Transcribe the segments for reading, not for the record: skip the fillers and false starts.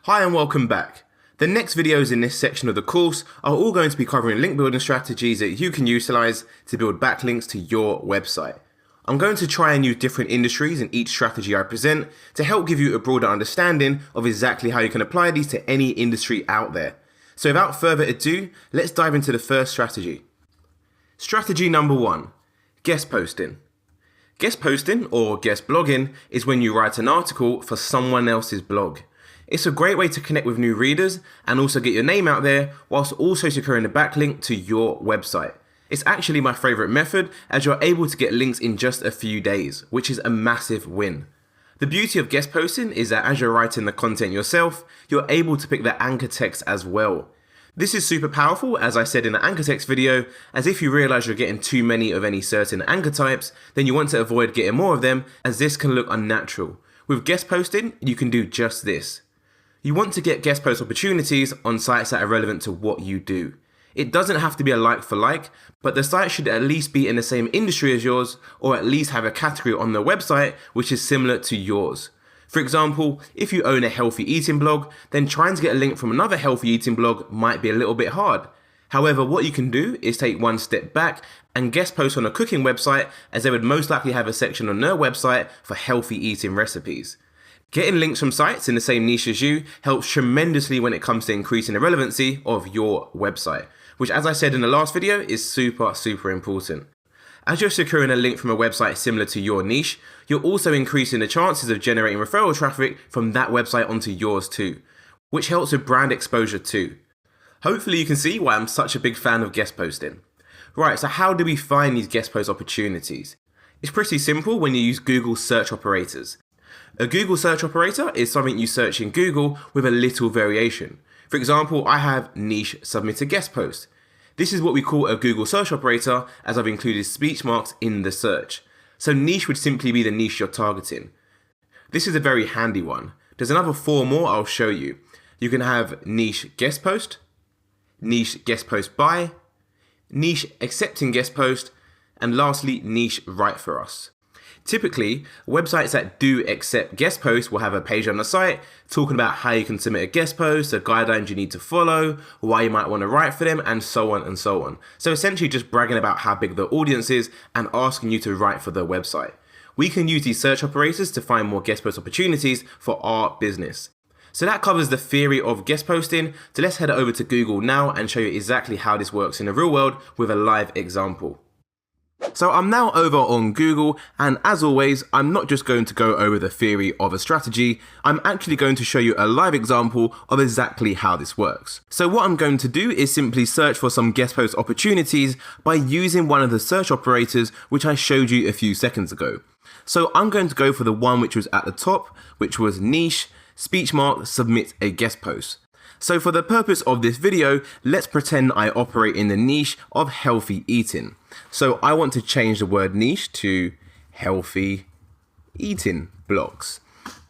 Hi and welcome back. The next videos in this section of the course are all going to be covering link building strategies that you can utilize to build backlinks to your website. I'm going to try and use different industries in each strategy I present to help give you a broader understanding of exactly how you can apply these to any industry out there. So without further ado, let's dive into the first strategy. Strategy number 1, guest posting. Guest posting or guest blogging is when you write an article for someone else's blog. It's a great way to connect with new readers and also get your name out there whilst also securing a backlink to your website. It's actually my favorite method as you're able to get links in just a few days, which is a massive win. The beauty of guest posting is that as you're writing the content yourself, you're able to pick the anchor text as well. This is super powerful, as I said in the anchor text video, as if you realize you're getting too many of any certain anchor types, then you want to avoid getting more of them, as this can look unnatural. With guest posting, you can do just this. You want to get guest post opportunities on sites that are relevant to what you do. It doesn't have to be a like for like, but the site should at least be in the same industry as yours, or at least have a category on their website which is similar to yours. For example, if you own a healthy eating blog, then trying to get a link from another healthy eating blog might be a little bit hard. However, what you can do is take one step back and guest post on a cooking website, as they would most likely have a section on their website for healthy eating recipes. Getting links from sites in the same niche as you helps tremendously when it comes to increasing the relevancy of your website, which, as I said in the last video, is super important. As you're securing a link from a website similar to your niche, you're also increasing the chances of generating referral traffic from that website onto yours too, which helps with brand exposure too. Hopefully you can see why I'm such a big fan of guest posting. Right, so how do we find these guest post opportunities? It's pretty simple when you use Google search operators. A Google search operator is something you search in Google with a little variation. For example, I have niche submit a guest post. This is what we call a Google search operator, as I've included speech marks in the search. So niche would simply be the niche you're targeting. This is a very handy one. There's another 4 more I'll show you. You can have niche guest post, niche guest post by, niche accepting guest post, and lastly niche write for us. Typically, websites that do accept guest posts will have a page on the site talking about how you can submit a guest post, the guidelines you need to follow, why you might want to write for them, and so on and so on. So essentially just bragging about how big the audience is and asking you to write for their website. We can use these search operators to find more guest post opportunities for our business. So that covers the theory of guest posting. So let's head over to Google now and show you exactly how this works in the real world with a live example. So I'm now over on Google, and as always, I'm not just going to go over the theory of a strategy, I'm actually going to show you a live example of exactly how this works. So what I'm going to do is simply search for some guest post opportunities by using one of the search operators which I showed you a few seconds ago. So I'm going to go for the one which was at the top, which was niche, speech mark, submit a guest post. So for the purpose of this video, let's pretend I operate in the niche of healthy eating. So I want to change the word niche to healthy eating blogs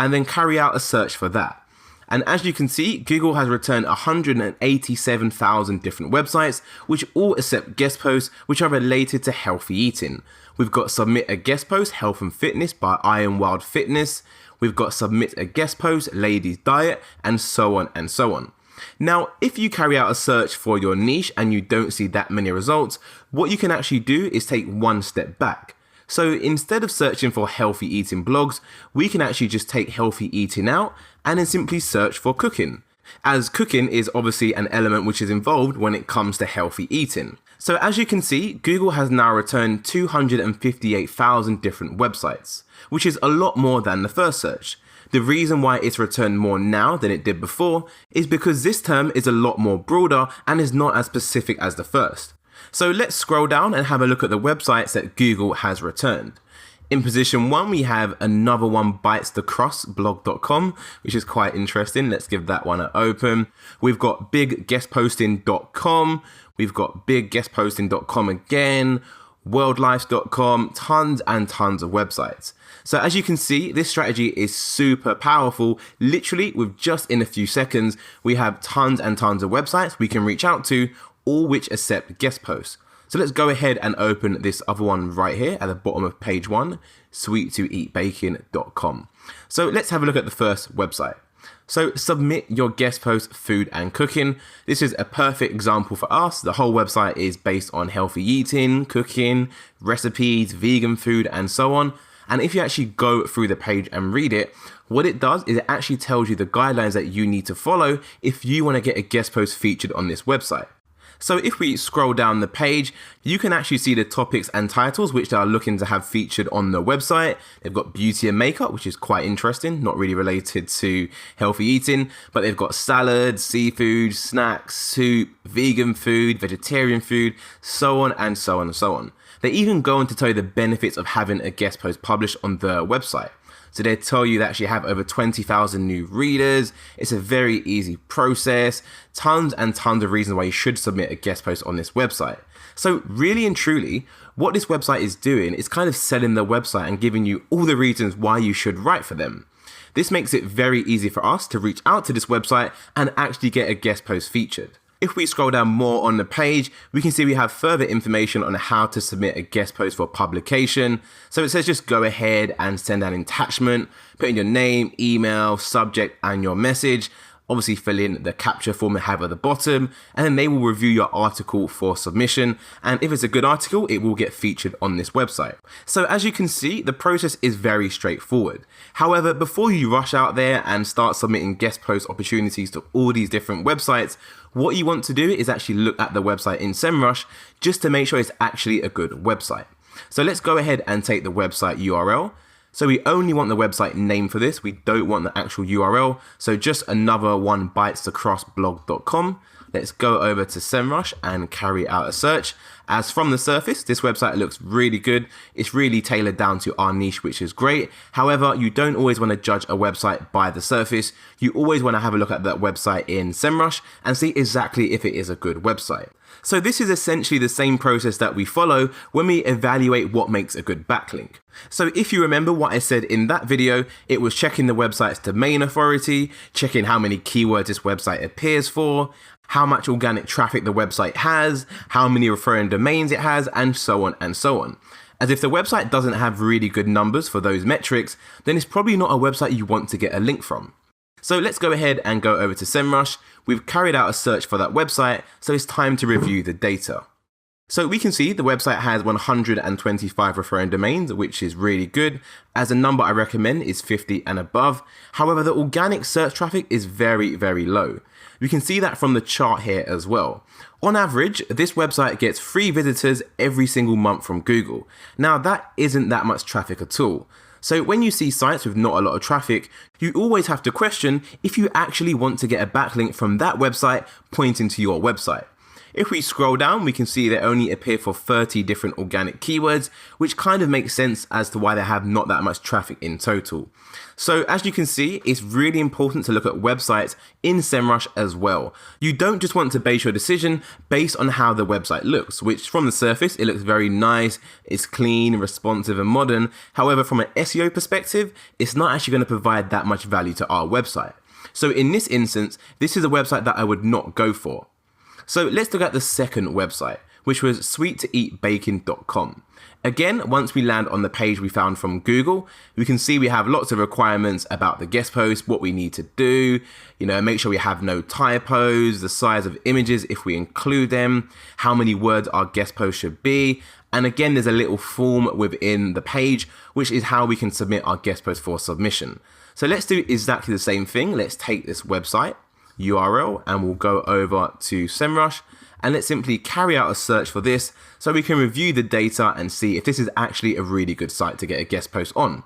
and then carry out a search for that. And as you can see, Google has returned 187,000 different websites, which all accept guest posts which are related to healthy eating. We've got submit a guest post, health and fitness by Iron Wild Fitness. We've got submit a guest post, ladies diet, and so on and so on. Now, if you carry out a search for your niche and you don't see that many results, what you can actually do is take one step back. So instead of searching for healthy eating blogs, we can actually just take healthy eating out and then simply search for cooking, as cooking is obviously an element which is involved when it comes to healthy eating. So as you can see, Google has now returned 258,000 different websites, which is a lot more than the first search. The reason why it's returned more now than it did before is because this term is a lot more broader and is not as specific as the first. So let's scroll down and have a look at the websites that Google has returned. In position 1, we have another one, bitesthecrustblog.com, which is quite interesting. Let's give that one an open. We've got bigguestposting.com. We've got bigguestposting.com again, worldlife.com, tons and tons of websites. So as you can see, this strategy is super powerful. Literally, with just in a few seconds, we have tons and tons of websites we can reach out to, all which accept guest posts. So let's go ahead and open this other one right here at the bottom of page 1, sweet2eatbacon.com. So let's have a look at the first website. So submit your guest post, food and cooking. This is a perfect example for us. The whole website is based on healthy eating, cooking, recipes, vegan food, and so on. And if you actually go through the page and read it, what it does is it actually tells you the guidelines that you need to follow if you want to get a guest post featured on this website. So if we scroll down the page, you can actually see the topics and titles which they are looking to have featured on the website. They've got beauty and makeup, which is quite interesting, not really related to healthy eating, but they've got salad, seafood, snacks, soup, vegan food, vegetarian food, so on and so on and so on. They even go on to tell you the benefits of having a guest post published on the website. So they tell you that actually have over 20,000 new readers. It's a very easy process, tons and tons of reasons why you should submit a guest post on this website. So really and truly, what this website is doing is kind of selling the website and giving you all the reasons why you should write for them. This makes it very easy for us to reach out to this website and actually get a guest post featured. If we scroll down more on the page, we can see we have further information on how to submit a guest post for publication. So it says just go ahead and send an attachment, put in your name, email, subject, and your message. Obviously fill in the capture form they have at the bottom, and then they will review your article for submission. And if it's a good article, it will get featured on this website. So as you can see, the process is very straightforward. However, before you rush out there and start submitting guest post opportunities to all these different websites, what you want to do is actually look at the website in SEMrush just to make sure it's actually a good website. So let's go ahead and take the website URL. So we only want the website name for this. We don't want the actual URL. So just another one, bitestacrossblog.com. Let's go over to SEMrush and carry out a search. As from the surface, this website looks really good. It's really tailored down to our niche, which is great. However, you don't always want to judge a website by the surface. You always want to have a look at that website in SEMrush and see exactly if it is a good website. So this is essentially the same process that we follow when we evaluate what makes a good backlink. So if you remember what I said in that video, it was checking the website's domain authority, checking how many keywords this website appears for, how much organic traffic the website has, how many referring domains it has, and so on and so on. As if the website doesn't have really good numbers for those metrics, then it's probably not a website you want to get a link from. So let's go ahead and go over to SEMrush. We've carried out a search for that website, so it's time to review the data. So we can see the website has 125 referring domains, which is really good, as a number I recommend is 50 and above. However, the organic search traffic is very, very low. We can see that from the chart here as well. On average, this website gets 3 visitors every single month from Google. Now that isn't that much traffic at all. So when you see sites with not a lot of traffic, you always have to question if you actually want to get a backlink from that website pointing to your website. If we scroll down, we can see they only appear for 30 different organic keywords, which kind of makes sense as to why they have not that much traffic in total. So as you can see, it's really important to look at websites in SEMrush as well. You don't just want to base your decision based on how the website looks, which from the surface, it looks very nice, it's clean, responsive and modern. However, from an SEO perspective, it's not actually going to provide that much value to our website. So in this instance, this is a website that I would not go for. So let's look at the second website, which was sweet2eatbacon.com. Again, once we land on the page we found from Google, we can see we have lots of requirements about the guest post, what we need to do, make sure we have no typos, the size of images if we include them, how many words our guest post should be. And again, there's a little form within the page, which is how we can submit our guest post for submission. So let's do exactly the same thing. Let's take this website URL and we'll go over to SEMrush and let's simply carry out a search for this so we can review the data and see if this is actually a really good site to get a guest post on.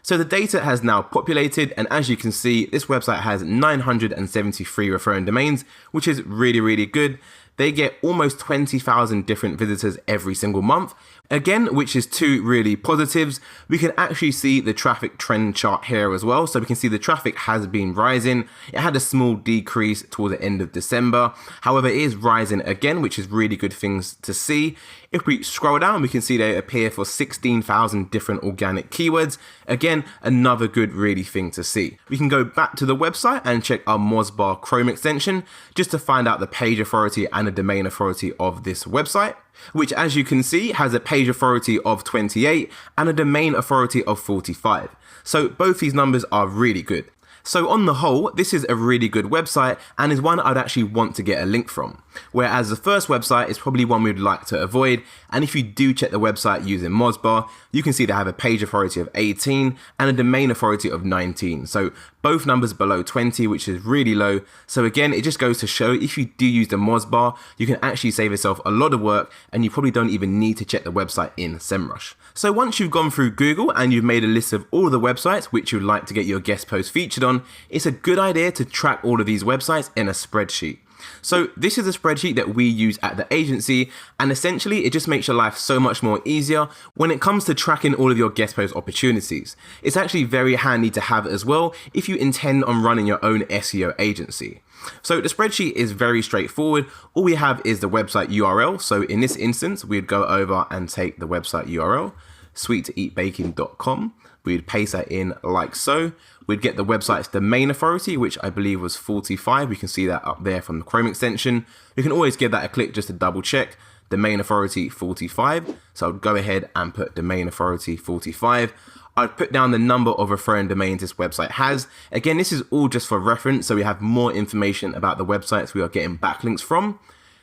So the data has now populated, and as you can see, this website has 973 referring domains, which is really, really good. They get almost 20,000 different visitors every single month. Again, which is two really positives. We can actually see the traffic trend chart here as well. So we can see the traffic has been rising. It had a small decrease toward the end of December. However, it is rising again, which is really good things to see. If we scroll down, we can see they appear for 16,000 different organic keywords. Again, another good really thing to see. We can go back to the website and check our Mozbar Chrome extension just to find out the page authority and the domain authority of this website, which as you can see has a page authority of 28 and a domain authority of 45. So both these numbers are really good. So on the whole, this is a really good website and is one I'd actually want to get a link from. Whereas the first website is probably one we'd like to avoid, and if you do check the website using Mozbar, you can see they have a page authority of 18 and a domain authority of 19. So both numbers below 20, which is really low. So again, it just goes to show if you do use the Mozbar, you can actually save yourself a lot of work and you probably don't even need to check the website in SEMrush. So once you've gone through Google and you've made a list of all the websites which you'd like to get your guest post featured on, it's a good idea to track all of these websites in a spreadsheet. So this is a spreadsheet that we use at the agency, and essentially it just makes your life so much more easier when it comes to tracking all of your guest post opportunities. It's actually very handy to have as well if you intend on running your own SEO agency. So the spreadsheet is very straightforward. All we have is the website URL. So in this instance, we'd go over and take the website URL, sweet2eatbaking.com. We'd paste that in like so. We'd get the website's domain authority, which I believe was 45. We can see that up there from the Chrome extension. You can always give that a click just to double check. Domain authority 45. So I'd go ahead and put domain authority 45. I'd put down the number of referring domains this website has. Again, this is all just for reference, so we have more information about the websites we are getting backlinks from.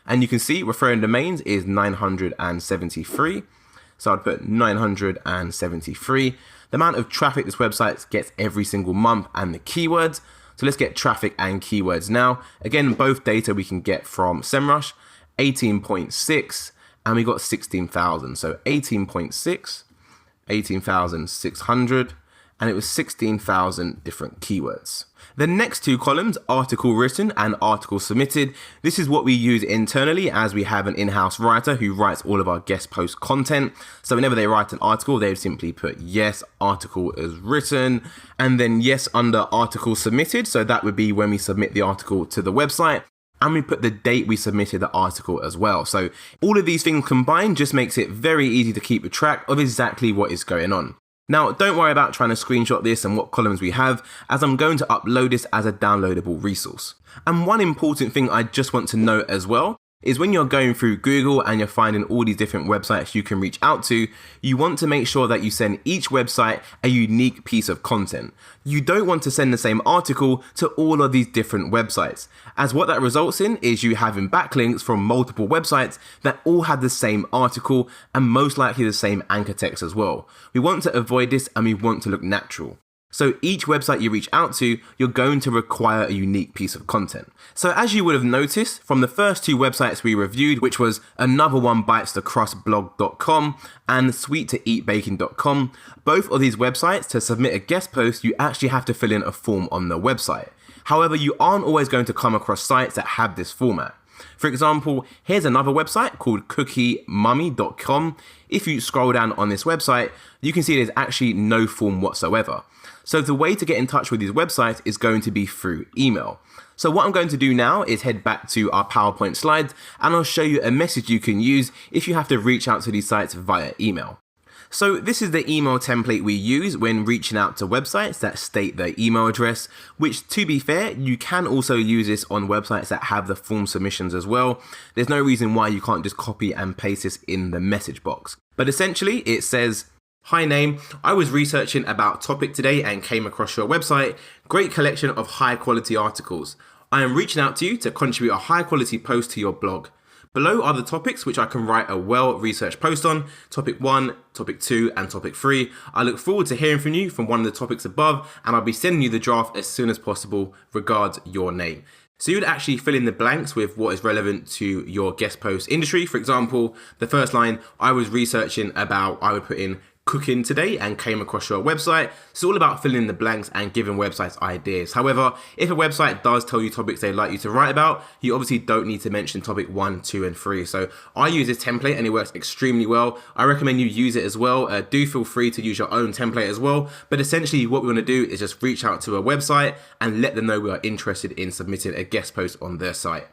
And you can see referring domains is 973. So I'd put 973. The amount of traffic this website gets every single month and the keywords. So let's get traffic and keywords now. Again, both data we can get from SEMrush, 18.6, and we got 16,000. So 18.6, 18,600, and it was 16,000 different keywords. The next two columns, article written and article submitted. This is what we use internally as we have an in-house writer who writes all of our guest post content. So whenever they write an article, they would simply put yes, article is written, and then yes under article submitted. So that would be when we submit the article to the website. And we put the date we submitted the article as well. So all of these things combined just makes it very easy to keep a track of exactly what is going on. Now, don't worry about trying to screenshot this and what columns we have, as I'm going to upload this as a downloadable resource. And one important thing I just want to note as well is when you're going through Google and you're finding all these different websites you can reach out to, you want to make sure that you send each website a unique piece of content. You don't want to send the same article to all of these different websites, as what that results in is you having backlinks from multiple websites that all have the same article and most likely the same anchor text as well. We want to avoid this and we want to look natural. So each website you reach out to, you're going to require a unique piece of content. So as you would have noticed from the first two websites we reviewed, which was Another One Bites the Crust blog.com and sweet2eatbaking.com, both of these websites, to submit a guest post, you actually have to fill in a form on the website. However, you aren't always going to come across sites that have this format. For example, here's another website called cookiemummy.com. If you scroll down on this website, you can see there's actually no form whatsoever. So the way to get in touch with these websites is going to be through email. So what I'm going to do now is head back to our PowerPoint slides and I'll show you a message you can use if you have to reach out to these sites via email. So this is the email template we use when reaching out to websites that state their email address, which, to be fair, you can also use this on websites that have the form submissions as well. There's no reason why you can't just copy and paste this in the message box. But essentially it says, "Hi name, I was researching about topic today and came across your website. Great collection of high quality articles. I am reaching out to you to contribute a high quality post to your blog. Below are the topics which I can write a well-researched post on, topic 1, topic 2, and topic 3. I look forward to hearing from you from one of the topics above, and I'll be sending you the draft as soon as possible. Regards, your name." So you would actually fill in the blanks with what is relevant to your guest post industry. For example, the first line, I was researching about, I would put in cooking today and came across your website. It's all about filling in the blanks and giving websites ideas. However, if a website does tell you topics they'd like you to write about, you obviously don't need to mention topic 1, 2, and 3. So I use this template and it works extremely well. I recommend you use it as well. Do feel free to use your own template as well. But essentially what we want to do is just reach out to a website and let them know we are interested in submitting a guest post on their site.